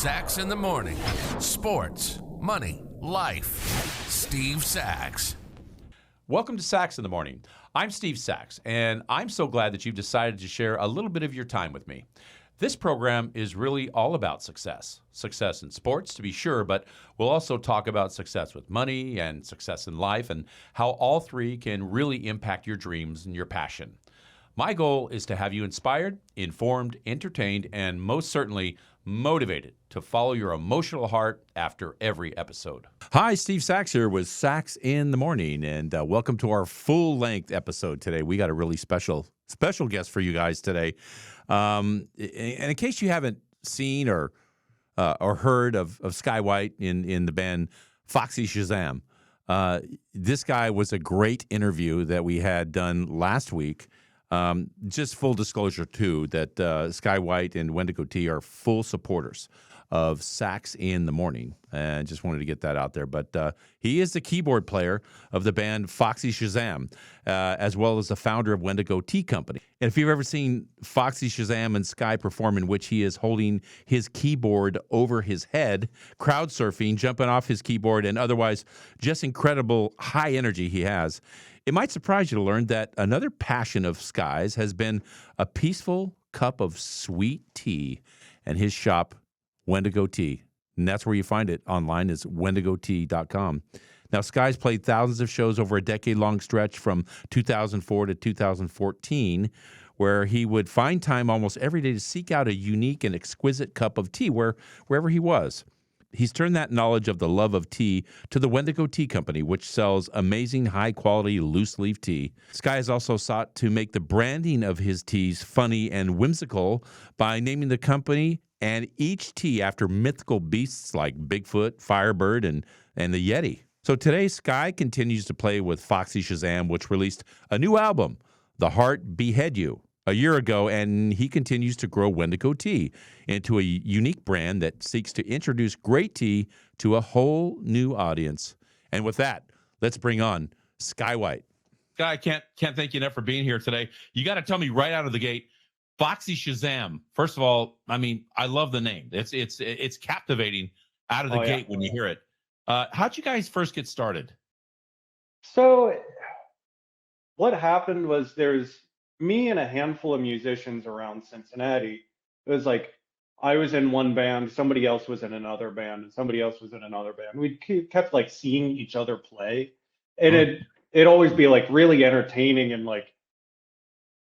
Sachs in the Morning. Sports, money, life. Steve Sachs. Welcome to Sachs in the Morning. I'm Steve Sachs, and I'm so glad that you've decided to share a little bit of your time with me. This program is really all about success. Success in sports, to be sure, but we'll also talk about success with money and success in life and how all three can really impact your dreams and your passion. My goal is to have you inspired, informed, entertained, and most certainly motivated to follow your emotional heart after every episode. Hi, Steve Sachs here with Sachs in the Morning, and welcome to our full-length episode today. We got a really special guest for you guys today. And in case you haven't seen or heard of Sky White in the band Foxy Shazam, this guy was a great interview that we had done last week. Just full disclosure, too, that Sky White and Wendigo Tea are full supporters of Sachs in the Morning. And just wanted to get that out there. But he is the keyboard player of the band Foxy Shazam, as well as the founder of Wendigo Tea Company. And if you've ever seen Foxy Shazam and Sky perform, in which he is holding his keyboard over his head, crowd surfing, jumping off his keyboard, and otherwise just incredible high energy he has, it might surprise you to learn that another passion of Sky's has been a peaceful cup of sweet tea, and his shop, Wendigo Tea. And that's where you find it online, is wendigotea.com. Now, Sky's played thousands of shows over a decade-long stretch from 2004 to 2014, where he would find time almost every day to seek out a unique and exquisite cup of tea wherever he was. He's turned that knowledge of the love of tea to the Wendigo Tea Company, which sells amazing high-quality loose-leaf tea. Sky has also sought to make the branding of his teas funny and whimsical by naming the company and each tea after mythical beasts like Bigfoot, Firebird, and the Yeti. So today, Sky continues to play with Foxy Shazam, which released a new album, The Heart Behead You, a year ago, and he continues to grow Wendigo Tea into a unique brand that seeks to introduce great tea to a whole new audience. And with that, let's bring on Sky White. Sky, can't thank you enough for being here today. You got to tell me right out of the gate, Foxy Shazam. First of all, I mean, I love the name. It's captivating out of the gate when you hear it. How'd you guys first get started? So what happened was there's me and a handful of musicians around Cincinnati. It was like I was in one band, somebody else was in another band, and somebody else was in another band. We kept like seeing each other play, and it'd always be like really entertaining and like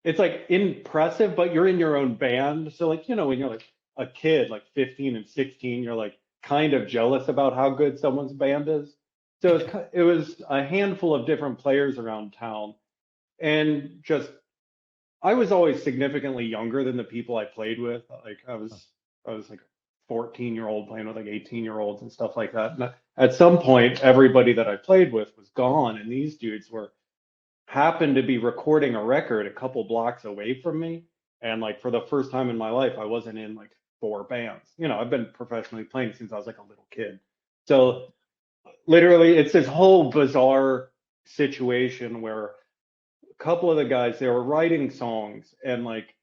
it's like impressive, but you're in your own band. So like, when you're like a kid, like 15 and 16, you're like kind of jealous about how good someone's band is. So it was a handful of different players around town, and just I was always significantly younger than the people I played with. Like I was like a 14-year-old playing with like 18-year-olds and stuff like that. And at some point, everybody that I played with was gone, and these dudes happened to be recording a record a couple blocks away from me. And like for the first time in my life, I wasn't in like 4 bands. I've been professionally playing since I was like a little kid. So literally, it's this whole bizarre situation where couple of the guys, they were writing songs, and like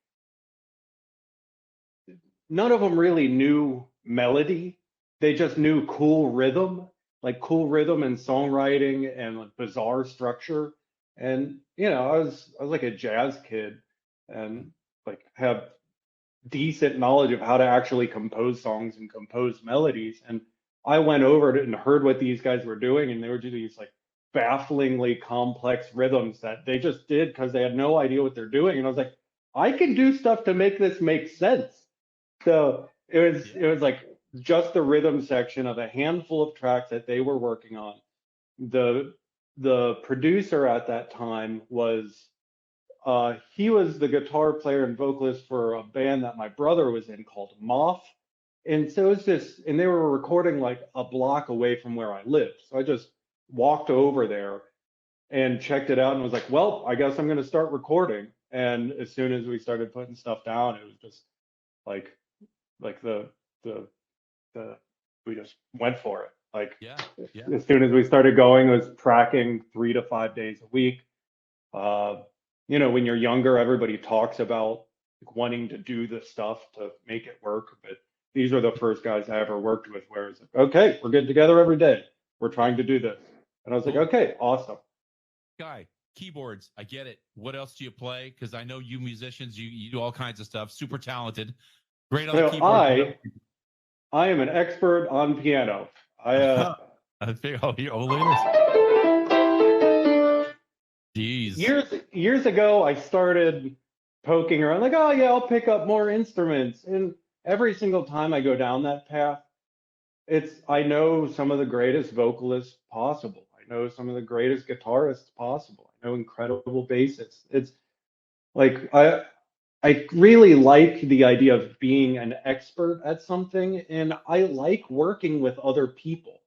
none of them really knew melody. They just knew cool rhythm and songwriting and like bizarre structure. And I was like a jazz kid and like have decent knowledge of how to actually compose songs and compose melodies. And I went over and heard what these guys were doing, and they were doing these like bafflingly complex rhythms that they just did because they had no idea what they're doing. And I was like, I can do stuff to make this make sense. So it was like just the rhythm section of a handful of tracks that they were working on. The producer at that time was he was the guitar player and vocalist for a band that my brother was in called Moth. And so it's just, and they were recording like a block away from where I lived. So I just walked over there and checked it out and was like, well, I guess I'm going to start recording. And as soon as we started putting stuff down, it was just like we just went for it. Like as soon as we started going, it was tracking 3 to 5 days a week. When you're younger, everybody talks about wanting to do the stuff to make it work, but these are the first guys I ever worked with where it's like, okay, we're getting together every day. We're trying to do this. And I was like, okay, awesome. Guy, keyboards, I get it. What else do you play? Because I know you musicians, you do all kinds of stuff. Super talented, great on the keyboard. I am an expert on piano. I think, oh, look at this. Jeez. Years ago, I started poking around, like, oh yeah, I'll pick up more instruments. And every single time I go down that path, I know some of the greatest vocalists possible. I know some of the greatest guitarists possible. I know incredible bassists. It's like I really like the idea of being an expert at something, and I like working with other people.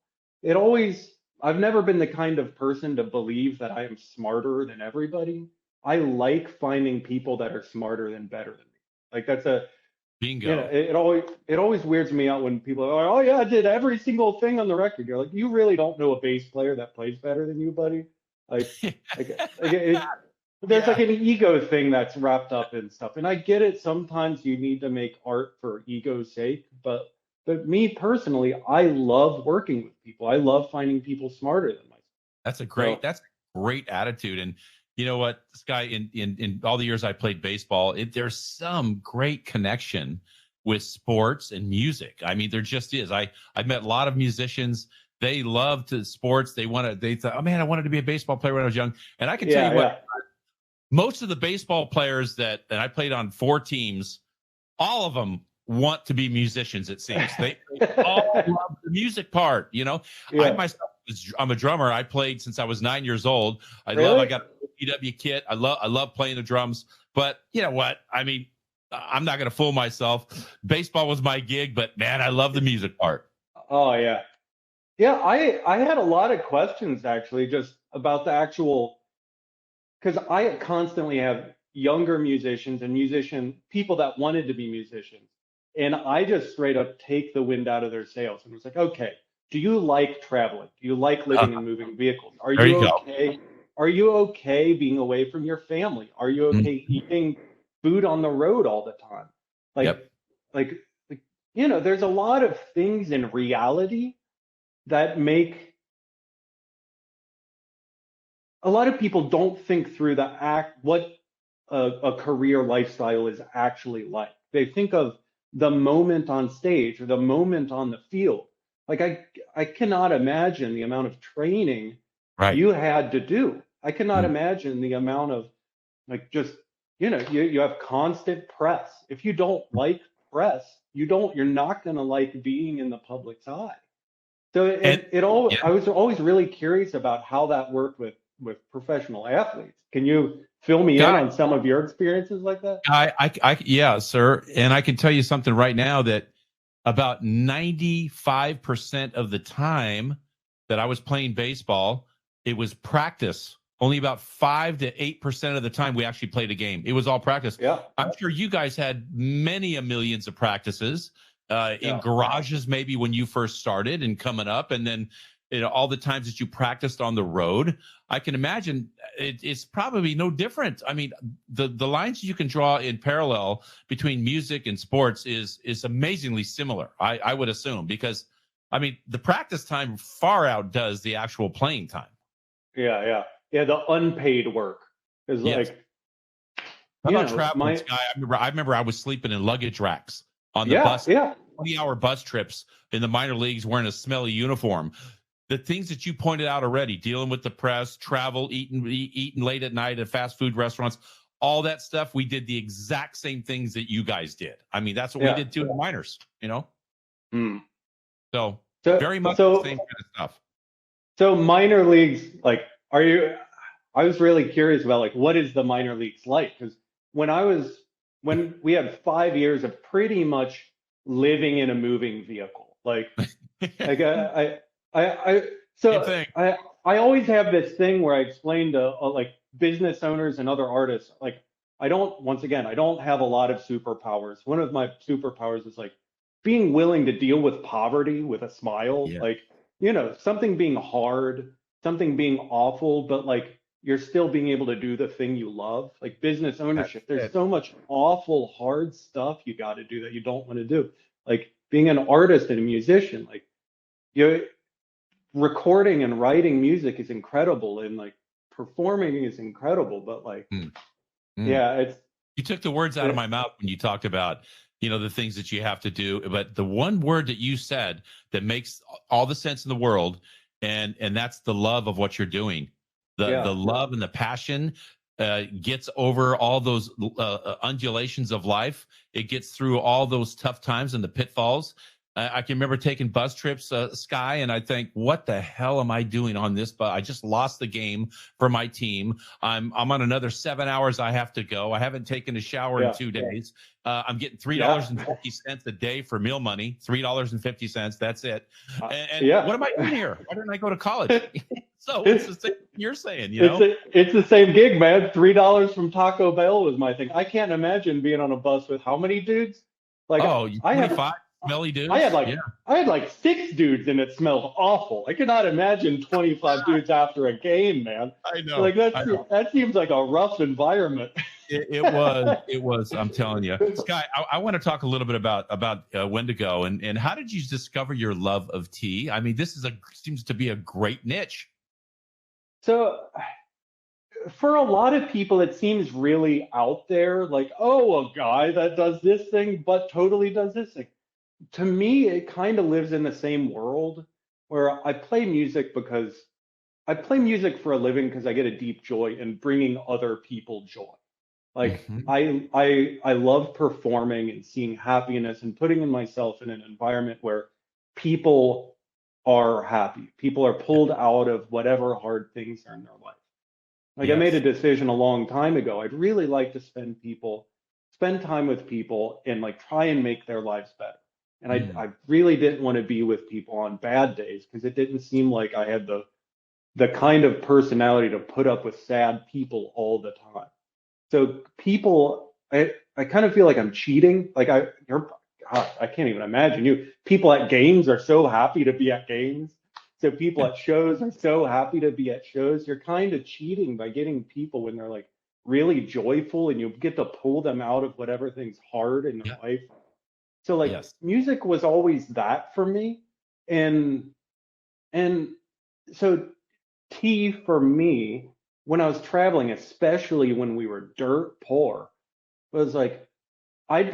I've never been the kind of person to believe that I am smarter than everybody. I like finding people that are smarter than better than me. Like that's bingo. It always weirds me out when people are like, oh yeah, I did every single thing on the record. You're like, you really don't know a bass player that plays better than you, buddy. There's like an ego thing that's wrapped up in stuff. And I get it. Sometimes you need to make art for ego's sake. But me personally, I love working with people. I love finding people smarter than myself. That's a great attitude. And you know what, this guy, in all the years I played baseball, there's some great connection with sports and music. I mean, there just is. I've met a lot of musicians. They loved sports. They thought, oh man, I wanted to be a baseball player when I was young. And I can tell you what, most of the baseball players that I played on 4 teams, all of them want to be musicians, it seems. They all love the music part, you know. I myself, I'm a drummer. I played since I was 9 years old. I got a EW kit. I love playing the drums. But you know what? I mean, I'm not going to fool myself. Baseball was my gig, but man, I love the music part. Oh yeah. Yeah, I had a lot of questions actually just about the actual, because I constantly have younger musicians and people that wanted to be musicians. And I just straight up take the wind out of their sails. And it's like, okay, do you like traveling? Do you like living in moving vehicles? Are you okay? Are you okay being away from your family? Are you okay eating food on the road all the time? Like, you know, there's a lot of things in reality that make a lot of people don't think through what a career lifestyle is actually like. They think of the moment on stage or the moment on the field. Like I cannot imagine the amount of training you had to do. I cannot imagine the amount of like just, you know, you have constant press. If you don't like press, you're not going to like being in the public's eye. So I was always really curious about how that worked with professional athletes. Can you fill me in on some of your experiences like that? Yeah, sir. And I can tell you something right now that about 95% of the time that I was playing baseball, it was practice. Only about 5 to 8% of the time we actually played a game. It was all practice. Yeah. I'm sure you guys had many millions of practices in garages, maybe when you first started and coming up, and then all the times that you practiced on the road. I can imagine it's probably no different. I mean, the lines you can draw in parallel between music and sports is amazingly similar, I would assume, because I mean, the practice time far outdoes the actual playing time. Yeah. The unpaid work is like. How about traveling, Sky? I remember I was sleeping in luggage racks on the bus. 20-hour bus trips in the minor leagues wearing a smelly uniform. The things that you pointed out already, dealing with the press, travel, eating late at night at fast food restaurants, all that stuff, we did the exact same things that you guys did. I mean, that's what we did too in the minors, you know? So very much the same kind of stuff. So minor leagues, like, I was really curious about like, what is the minor leagues like? Because when we had 5 years of pretty much living in a moving vehicle, like I always have this thing where I explain to like business owners and other artists, like I don't have a lot of superpowers. One of my superpowers is like being willing to deal with poverty with a smile. Like, you know, something being hard, something being awful, but like you're still being able to do the thing you love. Like business ownership, there's so much awful hard stuff you got to do that you don't want to do. Like being an artist and a musician, like, you know, recording and writing music is incredible, and like performing is incredible, but like, Mm, mm. yeah, You took the words out of my mouth when you talked about, the things that you have to do. But the one word that you said that makes all the sense in the world, and that's the love of what you're doing. The yeah, love and the passion gets over all those undulations of life. It gets through all those tough times and the pitfalls. I can remember taking bus trips, Sky, and I think, what the hell am I doing on this bus? I just lost the game for my team. I'm on another 7 hours I have to go. I haven't taken a shower in yeah, 2 days. I'm getting yeah, $3.50 a day for meal money. $3.50. That's it. And yeah. what am I doing here? Why didn't I go to college? So it's It's the same thing you're saying, it's the same gig, man. $3 from Taco Bell was my thing. I can't imagine being on a bus with how many dudes? Like Oh, you I have 25 smelly I had dudes? like Yeah, I had like 6 dudes and it smelled awful. I could not imagine 25 dudes after a game, man. I know. Like I know. that seems like a rough environment. It was. I'm telling you, Sky. I want to talk a little bit about Wendigo and how did you discover your love of tea? I mean, this seems to be a great niche. So for a lot of people, it seems really out there, like, oh, a guy that does this thing, but totally does this thing. To me, it kind of lives in the same world where I play music for a living because I get a deep joy in bringing other people joy. Like Hmm. I love performing and seeing happiness and putting myself in an environment where people are happy. People are pulled out of whatever hard things are in their life. Like I made a Yes. decision a long time ago. I'd really like to spend time with people and like try and make their lives better. And Mm. I really didn't want to be with people on bad days because it didn't seem like I had the kind of personality to put up with sad people all the time. So people, I kind of feel like I'm cheating. Like God, I can't even imagine you. People at games are so happy to be at games. So people at shows are so happy to be at shows. You're kind of cheating by getting people when they're like really joyful, and you get to pull them out of whatever thing's hard in their Yeah. life. So like Yes. music was always that for me. And and so tea for me, when I was traveling, especially when we were dirt poor, was like we'd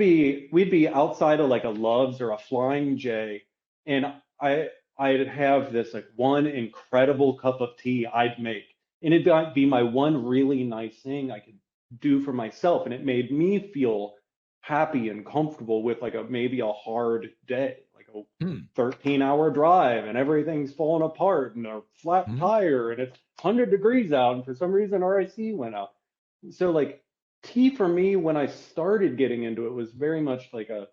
be outside of like a Love's or a Flying J, and I'd have this like one incredible cup of tea I'd make, and it might be my one really nice thing I could do for myself, and it made me feel happy and comfortable with like a maybe a hard day, like a Hmm. 13-hour drive, and everything's falling apart, and a flat Hmm. tire, and it's 100 degrees out, and for some reason RIC went out. So like tea for me when I started getting into it was very much like it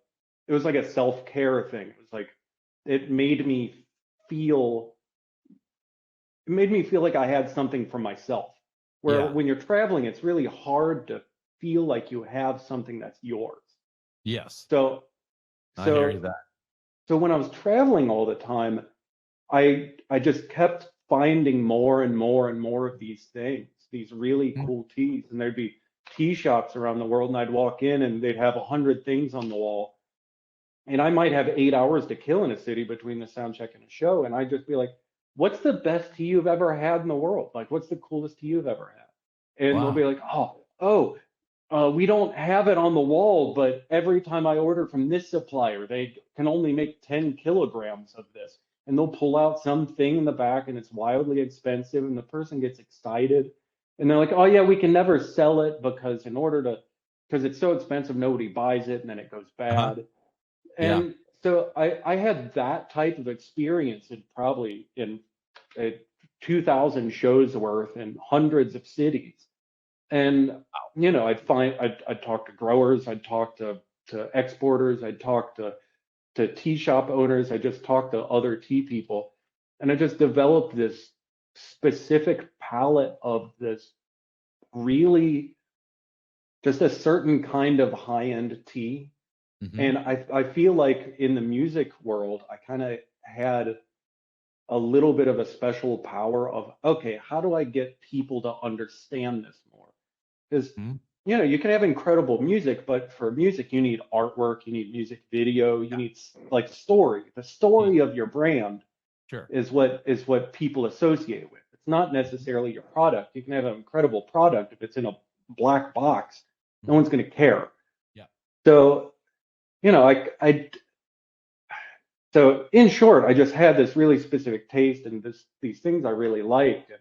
was like a self-care thing. It was like it made me feel it made me feel like I had something for myself. Where Yeah. when you're traveling, it's really hard to feel like you have something that's yours. Yes. So I hear you so that. so when I was traveling all the time, I just kept finding more and more and more of these things, these really Mm. cool teas, and there'd be tea shops around the world, and I'd walk in and they'd have 100 things on the wall, and I might have 8 hours to kill in a city between the sound check and a show, and I'd just be like, "What's the best tea you've ever had in the world? Like, what's the coolest tea you've ever had?" And they'll Wow. be like, we don't have it on the wall, but every time I order from this supplier, they can only make 10 kilograms of this. And they'll pull out something in the back and it's wildly expensive, and the person gets excited. And they're like, oh, yeah, we can never sell it because it's so expensive, nobody buys it, and then it goes Uh-huh. bad. Yeah. And so I had that type of experience in 2,000 shows worth in hundreds of cities. And I'd talk to growers, I'd talk to exporters, I'd talk to tea shop owners, I just talked to other tea people, and I just developed this specific palette of this really just a certain kind of high-end tea. Hmm. And I feel like in the music world, I kind of had a little bit of a special power of, okay, how do I get people to understand this more? Because you can have incredible music, but for music, you need artwork, you need music video, you need like story. The Mm, story of your brand sure. is what people associate with. It's not necessarily your product. You can have an incredible product if it's in a black box, no Mhm. one's going to care. Yeah. So, you know, so in short, I just had this really specific taste and these things I really liked. And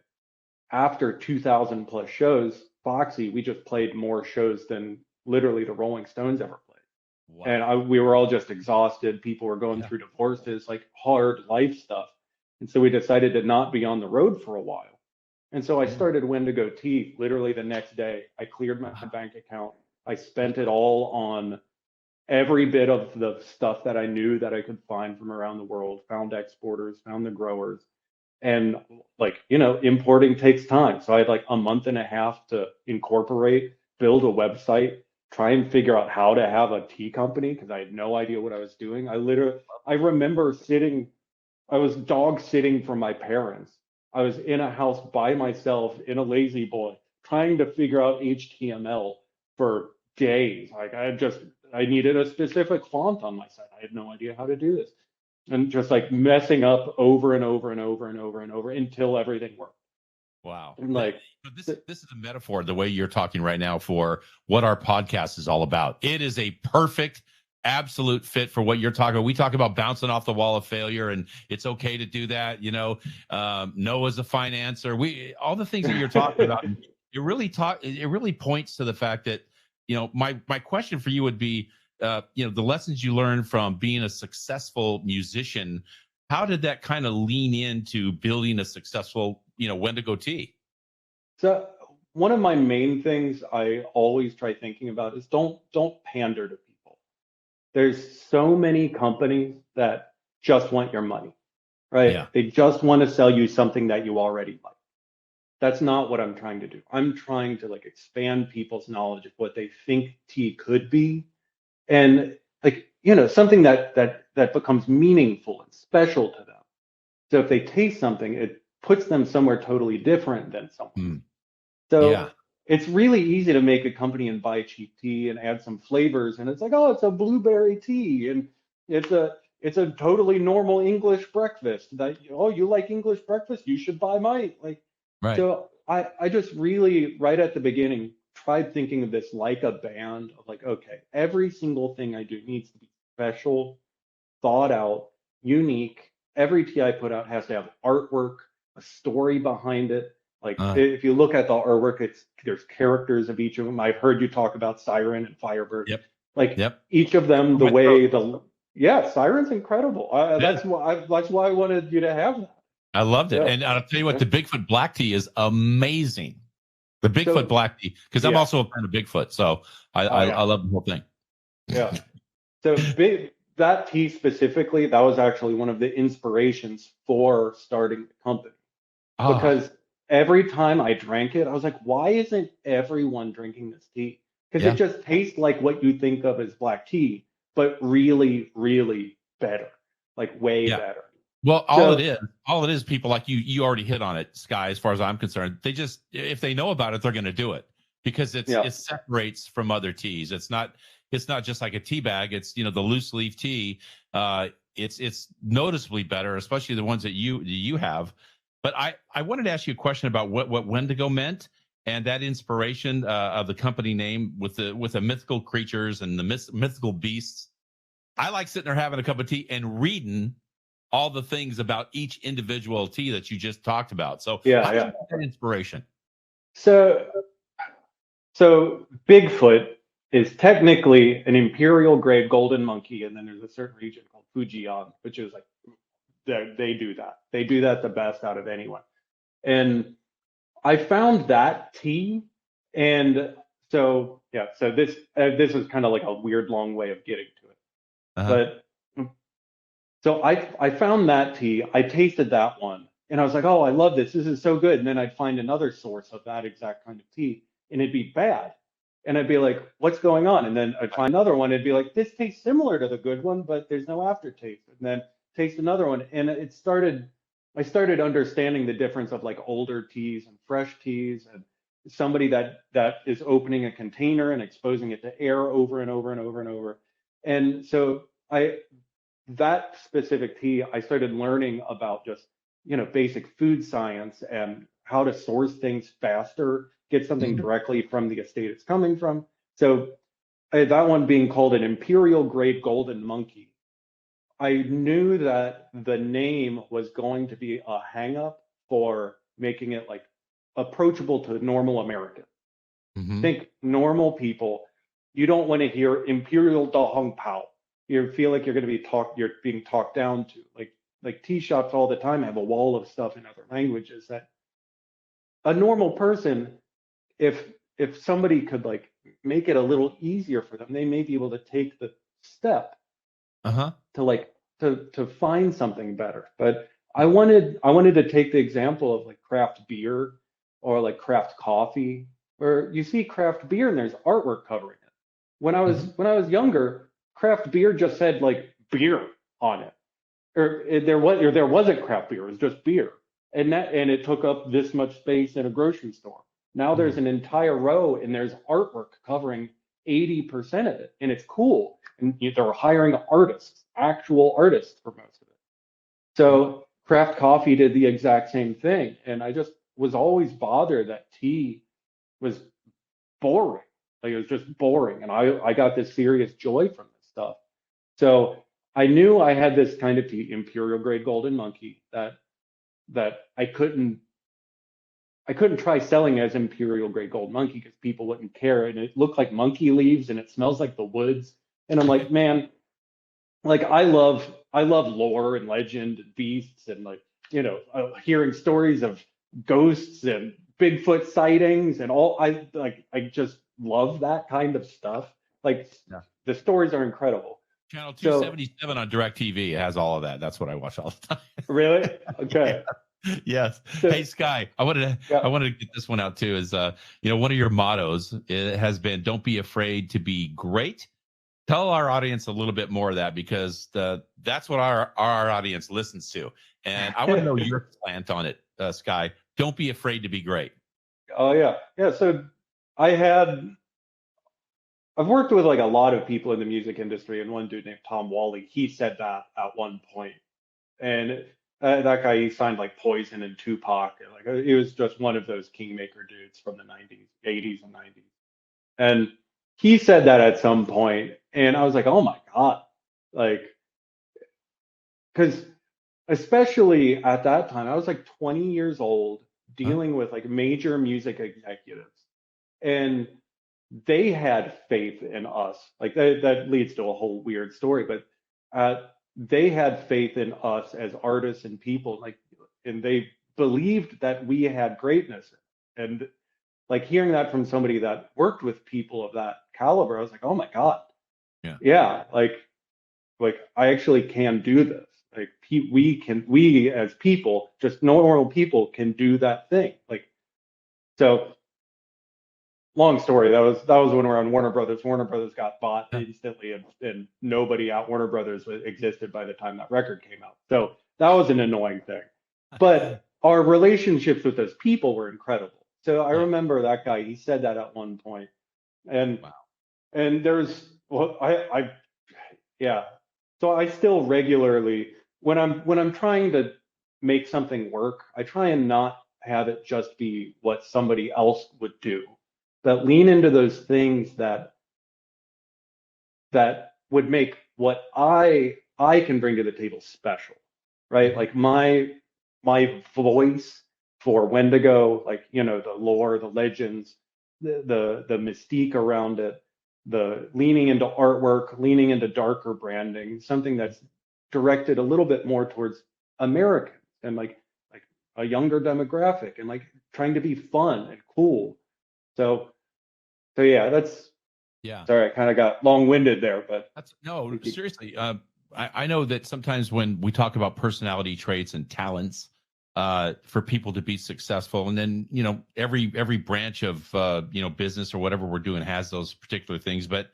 after 2000 plus shows, Foxy, we just played more shows than literally the Rolling Stones ever played. And Wow. we were all just exhausted. People were going Yeah. through divorces, like hard life stuff. And so we decided to not be on the road for a while. And so I Yeah. started Wendigo Tea literally the next day. I cleared my Wow. bank account. I spent it all on every bit of the stuff that I knew that I could find from around the world, found exporters, found the growers. And like, importing takes time. So I had like a month and a half to incorporate, build a website, try and figure out how to have a tea company because I had no idea what I was doing. I remember I was dog sitting for my parents. I was in a house by myself in a lazy boy trying to figure out HTML for days. Like I needed a specific font on my site. I had no idea how to do this. And just like messing up over and over and over and over and over until everything worked. Wow. And like, This is a metaphor, the way you're talking right now, for what our podcast is all about. It is a perfect, absolute fit for what you're talking about. We talk about bouncing off the wall of failure, and it's okay to do that. No as a financer. All the things that you're talking about. It really points to the fact that, my question for you would be, the lessons you learned from being a successful musician. How did that kind of lean into building a successful, Wendigo Tea? so one of my main things I always try thinking about is don't pander to people. There's so many companies that just want your money, right? Yeah. They just want to sell you something that you already like. That's not what I'm trying to do. I'm trying to like expand people's knowledge of what they think tea could be and like, something that becomes meaningful and special to them. So if they taste something, it puts them somewhere totally different than someone. Mm, So yeah. it's really easy to make a company and buy cheap tea and add some flavors, and it's like, oh, it's a blueberry tea, and it's a totally normal English breakfast. That oh, you like English breakfast? You should buy mine. Like, Right. so I just really right at the beginning tried thinking of this like a band of like, okay, every single thing I do needs to be special, thought out, unique. Every tea I put out has to have artwork, a story behind it. Like Uh, if you look at the artwork, there's characters of each of them. I've heard you talk about Siren and Firebird. yep. Like Yep. each of them, On the my throat. way the yeah, Siren's incredible. Yeah. That's why I wanted you to have that. I loved it. Yeah. And I'll tell you what, Yeah. the Bigfoot black tea is amazing. The Bigfoot So black tea, because I'm yeah. also a fan of Bigfoot. So I, Oh I, yeah. I love the whole thing. Yeah. So that tea specifically, that was actually one of the inspirations for starting the company. Ah, Because every time I drank it, I was like, why isn't everyone drinking this tea? Because it yeah. just tastes like what you think of as black tea, but really, really better, like way Yeah. better. Well, So all it is, people like you already hit on it, Sky, as far as I'm concerned. They just, if they know about it, they're going to do it because yeah, it separates from other teas. It's not just like a tea bag. It's, the loose leaf tea. It's noticeably better, especially the ones that you have. But I wanted to ask you a question about what Wendigo meant and that inspiration of the company name with the mythical creatures and the mythical beasts. I like sitting there having a cup of tea and reading all the things about each individual tea that you just talked about. So yeah, how did yeah. you get that inspiration? So so Bigfoot is technically an imperial grade golden monkey, and then there's a certain region called Fujian, which is like they do that. They do that the best out of anyone. And I found that tea, and so yeah, so this is kind of like a weird long way of getting to it. Uh-huh. But so I found that tea, I tasted that one, and I was like, oh, I love this. This is so good. And then I'd find another source of that exact kind of tea, and it'd be bad. And I'd be like, what's going on? And then I'd find another one, it'd be like, this tastes similar to the good one, but there's no aftertaste. And then taste another one, and I started understanding the difference of like older teas and fresh teas, and somebody that is opening a container and exposing it to air over and over and over and over. And so that specific tea, I started learning about just, basic food science and how to source things faster, get something directly from the estate it's coming from. So that one being called an imperial grade golden monkey, I knew that the name was going to be a hang up for making it like approachable to normal Americans. Think normal people. You don't want to hear Imperial Da Hong Pao. You feel like you're being talked down to. Like tea shops all the time have a wall of stuff in other languages that a normal person, if somebody could like make it a little easier for them, they may be able to take the step to find something better. But I wanted to take the example of like craft beer or like craft coffee, where you see craft beer and there's artwork covering it. When I was younger, craft beer just said like beer on it, or there wasn't craft beer, it was just beer, and it took up this much space in a grocery store. Now there's an entire row and there's artwork covering 80% of it, and it's cool. And they're hiring artists, actual artists for most of it. So craft coffee did the exact same thing, and I just was always bothered that tea was boring. Like it was just boring, and I got this serious joy from this stuff. So I knew I had this kind of tea, imperial grade golden monkey, that I couldn't try selling as imperial grade gold monkey because people wouldn't care, and it looked like monkey leaves and it smells like the woods. And I'm like, man, like I love lore and legend and beasts and like hearing stories of ghosts and Bigfoot sightings and all. I just love that kind of stuff. Like the stories are incredible. Channel 277 on DirecTV has all of that. That's what I watch all the time. Really? Okay. Yes. Hey, Sky, I wanted to get this one out too. Is one of your mottos, it has been, "Don't be afraid to be great." Tell our audience a little bit more of that, because that's what our audience listens to, and I want to know your slant on it, Sky. Don't be afraid to be great. Oh yeah. So I've worked with like a lot of people in the music industry, and one dude named Tom Wally, he said that at one point, and that guy, he signed like Poison and Tupac, and like he was just one of those kingmaker dudes from the 90s, 80s and 90s. And he said that at some point, and I was like, oh my God, like, because especially at that time, I was like 20 years old, dealing with like major music executives, and they had faith in us. Like that leads to a whole weird story, but they had faith in us as artists and people, like, and they believed that we had greatness. And like hearing that from somebody that worked with people of that caliber, I was like, oh my God, yeah, like I actually can do this. Like we as people, just normal people, can do that thing. Like, so long story. That was when we were on Warner Brothers. Warner Brothers got bought instantly, and nobody at Warner Brothers existed by the time that record came out. So that was an annoying thing. But our relationships with those people were incredible. So I remember that guy. He said that at one point, and there's So I still regularly, when I'm trying to make something work, I try and not have it just be what somebody else would do, but lean into those things that would make what I can bring to the table special, right? Like my voice for Wendigo, like, the lore, the legends, the mystique around it, the leaning into artwork, leaning into darker branding, something that's directed a little bit more towards Americans and like a younger demographic, and like trying to be fun and cool. So yeah, sorry, I kind of got long-winded there, but seriously. I know that sometimes when we talk about personality traits and talents, for people to be successful, and then every branch of business or whatever we're doing has those particular things. But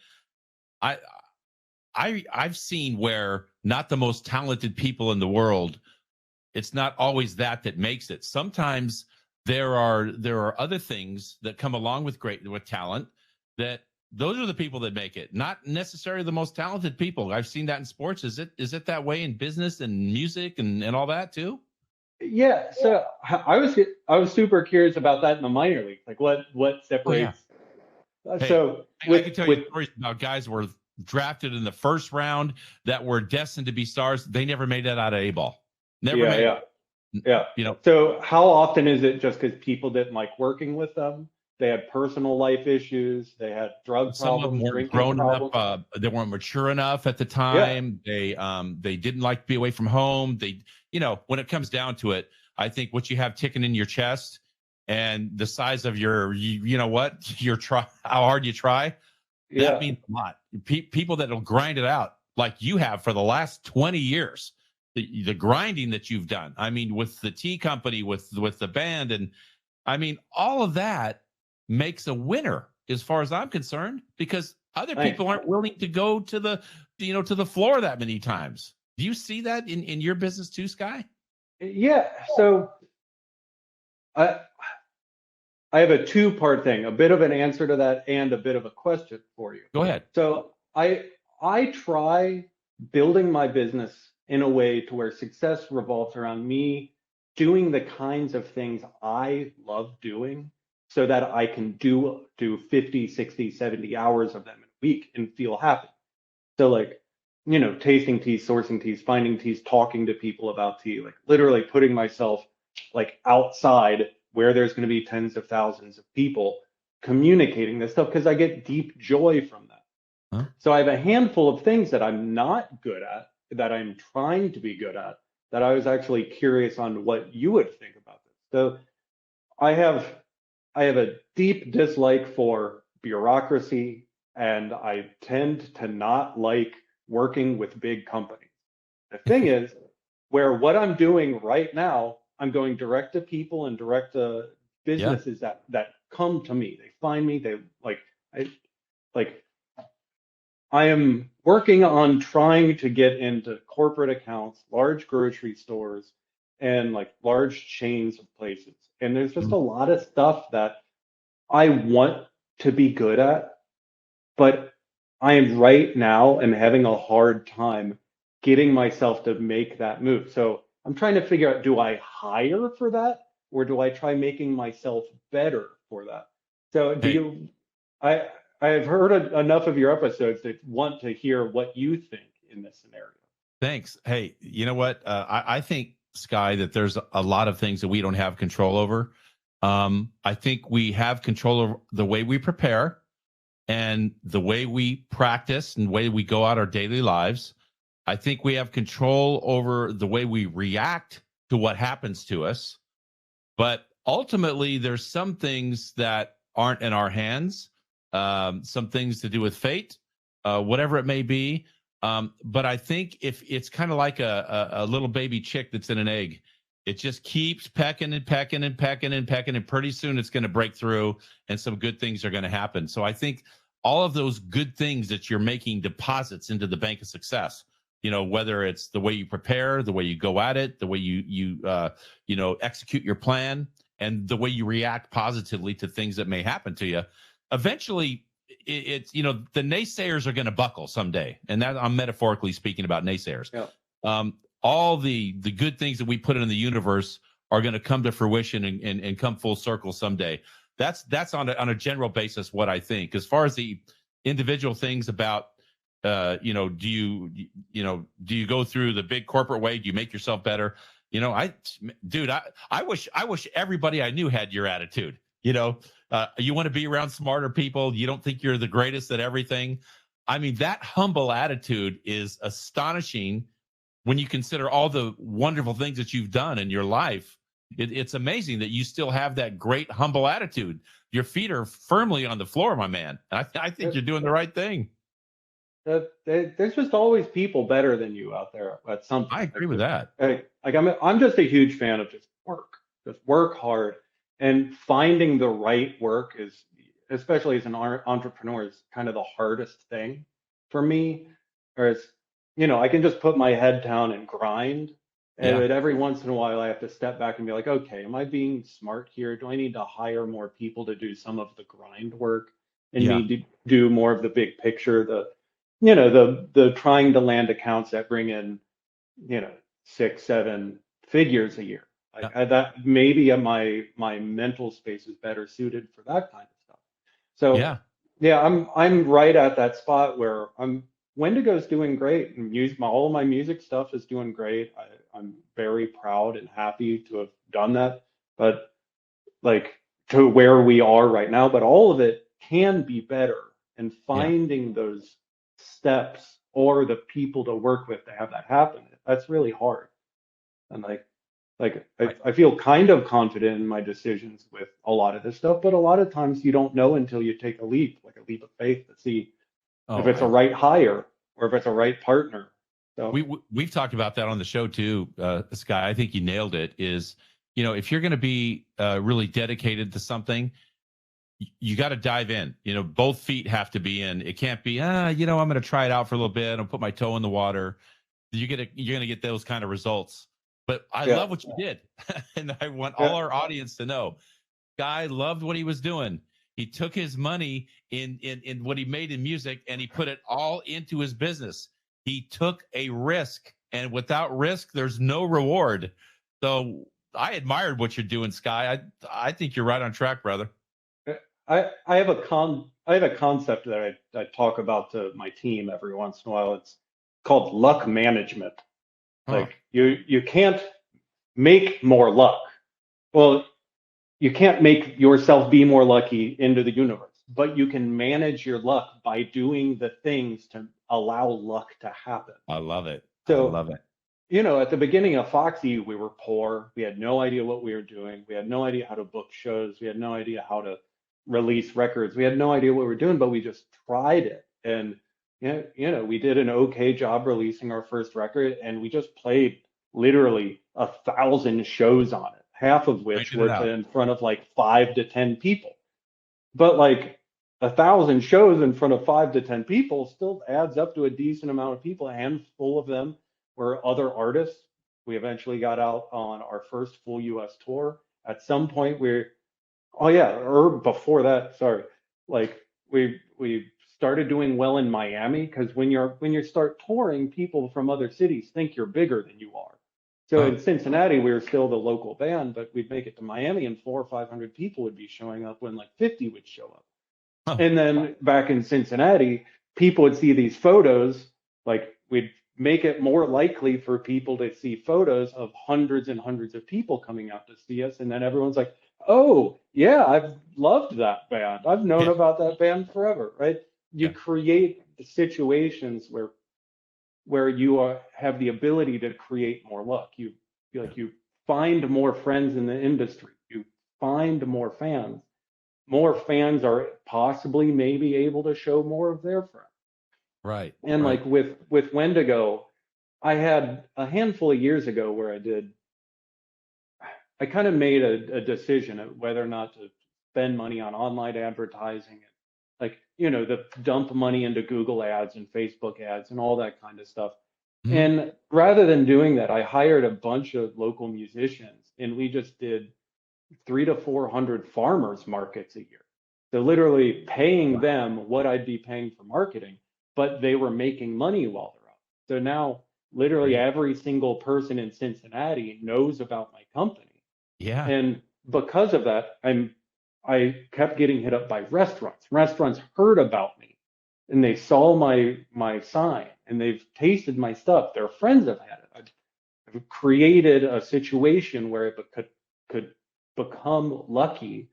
I've seen where not the most talented people in the world, it's not always that makes it. Sometimes there are other things that come along with talent, that those are the people that make it, not necessarily the most talented people. I've seen that in sports. Is it that way in business and music and all that too? Yeah, so I was super curious about that in the minor leagues. Like what Oh yeah. separates. Hey, So I can tell you stories about guys who were drafted in the first round that were destined to be stars. They never made that out of A ball. Never yeah, made yeah, it. yeah. You know, So how often is it just because people didn't like working with them? They had personal life issues. They had drug some of them problems, weren't drinking grown enough. problems. They weren't mature enough at the Yeah, time. They didn't like to be away from home. When it comes down to it, I think what you have ticking in your chest and the size of you know what, how hard you try, that yeah. means a lot. People that'll grind it out like you have for the last 20 years, the grinding that you've done. I mean, with the tea company, with the band, and I mean, all of that makes a winner as far as I'm concerned, because other Thanks. people aren't willing to go to the floor that many times. Do you see that in your business too, Sky? Yeah. So I I have a two-part thing, a bit of an answer to that and a bit of a question for you. Go ahead. So I try building my business in a way to where success revolves around me doing the kinds of things I love doing so that I can do 50, 60, 70 hours of them in a week and feel happy. So like, tasting teas, sourcing teas, finding teas, talking to people about tea, like literally putting myself like outside where there's going to be tens of thousands of people communicating this stuff because I get deep joy from that. Huh? So I have a handful of things that I'm not good at that I'm trying to be good at that I was actually curious on what you would think about this. So I have I have a deep dislike for bureaucracy, and I tend to not like working with big companies. The thing is, where what I'm doing right now, I'm going direct to people and direct to Yeah. businesses that come to me. They find me. They I like I am working on trying to get into corporate accounts, large grocery stores, and like large chains of places. And there's just Mm. a lot of stuff that I want to be good at, but I am right now am having a hard time getting myself to make that move. So I'm trying to figure out, do I hire for that or do I try making myself better for that? So do Hey, you I I've heard enough of your episodes to want to hear what you think in this scenario. thanks. Hey, you know what? I think, Sky, that there's a lot of things that we don't have control over. I think we have control over the way we prepare and the way we practice and the way we go out our daily lives. I think we have control over the way we react to what happens to us. But ultimately, there's some things that aren't in our hands, some things to do with fate, whatever it may be. But I think if it's kind of like a little baby chick that's in an egg, it just keeps pecking and pecking and pecking and pecking, and pretty soon it's going to break through and some good things are going to happen. So I think all of those good things that you're making deposits into the bank of success, whether it's the way you prepare, the way you go at it, the way you execute your plan, and the way you react positively to things that may happen to you, eventually it's the naysayers are going to buckle someday. And that, I'm metaphorically speaking about naysayers. Yeah. All the good things that we put in the universe are going to come to fruition and come full circle someday. That's on a general basis what I think. As far as the individual things about do you go through the big corporate way? Do you make yourself better? I wish everybody I knew had your attitude. You want to be around smarter people. You don't think you're the greatest at everything. I mean, that humble attitude is astonishing when you consider all the wonderful things that you've done in your life. It's amazing that you still have that great humble attitude. Your feet are firmly on the floor, my man. I think you're doing the right thing. There's just always people better than you out there at something. I agree with that. I'm just a huge fan of just work hard, and finding the right work is, especially as an entrepreneur, is kind of the hardest thing for me. Whereas, I can just put my head down and grind, And Yeah. but every once in a while, I have to step back and be like, okay, am I being smart here? Do I need to hire more people to do some of the grind work and Yeah. me to do more of the big picture, the trying to land accounts that bring in, 6, 7 figures a year. Yeah. That maybe my mental space is better suited for that kind of stuff. So Yeah. yeah, I'm right at that spot where Wendigo's doing great, and all of my music stuff is doing great. I'm very proud and happy to have done that, but like to where we are right now, but all of it can be better, and Yeah. finding those steps or the people to work with to have that happen, that's really hard. And Right. I feel kind of confident in my decisions with a lot of this stuff, but a lot of times you don't know until you take a leap, like a leap of faith, to see if Oh, it's a right hire or if it's a right partner. So we've talked about that on the show too, Sky. I think you nailed it. Is, if you're going to be really dedicated to something, you got to dive in. Both feet have to be in. It can't be, I'm going to try it out for a little bit and put my toe in the water. You're going to get those kind of results. But I yeah, love what you did, and I want all yeah, our audience to know. Guy loved what he was doing. He took his money in what he made in music and he put it all into his business. He took a risk, and without risk, there's no reward. So I admired what you're doing, Sky. I think you're right on track, brother. I have a concept that I talk about to my team every once in a while. It's called luck management. Huh. Like you can't make more luck. Well, you can't make yourself be more lucky into the universe, but you can manage your luck by doing the things to allow luck to happen. I love it. I So, love it. at the beginning of Foxy, we were poor. We had no idea what we were doing. We had no idea how to book shows. We had no idea how to release records. We had no idea what we were doing, but we just tried it. And we did an okay job releasing our first record, and we just played literally 1,000 shows on it, half of which Cranking it were out. in front of like 5 to 10 people. But like 1,000 shows in front of 5 to 10 people still adds up to a decent amount of people. A handful of them were other artists. We eventually got out on our first full US tour. At some point, oh yeah, or before that, sorry, like we started doing well in Miami, because when you start touring, people from other cities think you're bigger than you are. So Huh. in Cincinnati, we were still the local band, but we'd make it to Miami and 400 or 500 people would be showing up when like 50 would show up. Huh. And then back in Cincinnati, people would see these photos, like we'd make it more likely for people to see photos of hundreds and hundreds of people coming out to see us. And then everyone's like, oh, yeah, I've loved that band. I've known Yeah. about that band forever, right? You Yeah. create situations where you have the ability to create more luck. You feel like you find more friends in the industry. You find more fans. More fans are possibly maybe able to show more of their friends. Right. And Right. like with Wendigo, I had a handful of years ago where I kind of made a decision of whether or not to spend money on online advertising, like the dump money into Google ads and Facebook ads and all that kind of stuff. Mhm. And rather than doing that, I hired a bunch of local musicians, and we just did 300 to 400 farmers markets a year. So literally paying them what I'd be paying for marketing, but they were making money while they're out. So now literally Great. every single person in Cincinnati knows about my company. Yeah. And because of that, I kept getting hit up by restaurants. Restaurants heard about me, and they saw my sign, and they've tasted my stuff. Their friends have had it. I've created a situation where it could become lucky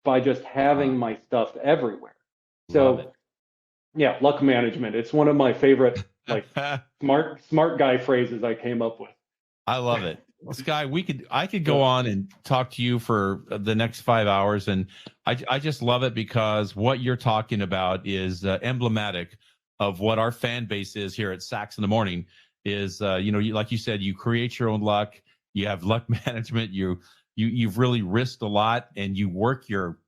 by just having Ah, my stuff everywhere. love So it. yeah, luck management. It's one of my favorite like smart guy phrases I came up with. I love it. Well, Sky, I could Yeah. go on and talk to you for the next 5 hours, and I just love it because what you're talking about is emblematic of what our fan base is here at Sax in the Morning. Is like you said, you create your own luck. You have luck management. You've really risked a lot, and you work your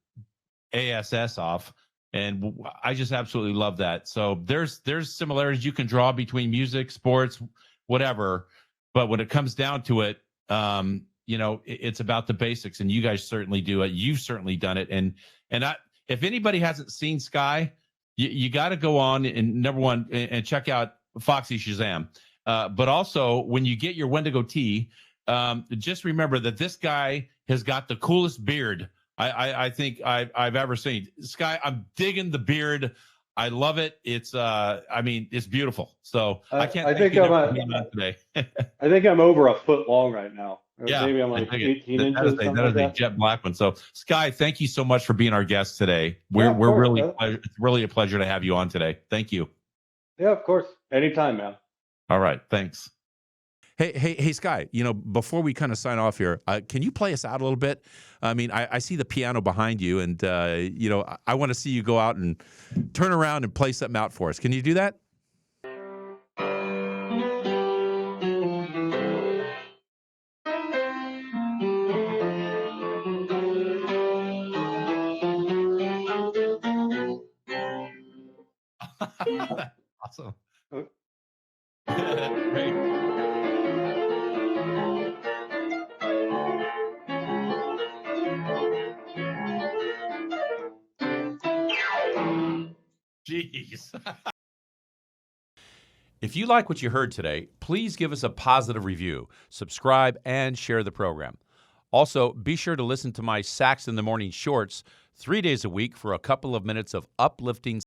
ass off. And I just absolutely love that. So there's similarities you can draw between music, sports, whatever. But when it comes down to it, it's about the basics, and you guys certainly do it. You've certainly done it. If anybody hasn't seen Sky, you got to go on and number one and check out Foxy Shazam. But also when you get your Wendigo tea, just remember that this guy has got the coolest beard I think I've ever seen. Sky, I'm digging the beard. I love it. It's it's beautiful. So I can't. I think I'm today. I think I'm over a foot long right now. Yeah, maybe I'm like 18 inches. That is a jet black one. So Sky, thank you so much for being our guest today. We're it's really a pleasure to have you on today. Thank you. Yeah, of course. Anytime, man. All right. Thanks. Hey, Sky, before we kind of sign off here, can you play us out a little bit? I mean, I see the piano behind you, and, I want to see you go out and turn around and play something out for us. Can you do that? Awesome. Uh, Great. Jeez. If you like what you heard today, please give us a positive review, subscribe, and share the program. Also, be sure to listen to my Sax in the Morning shorts 3 days a week for a couple of minutes of uplifting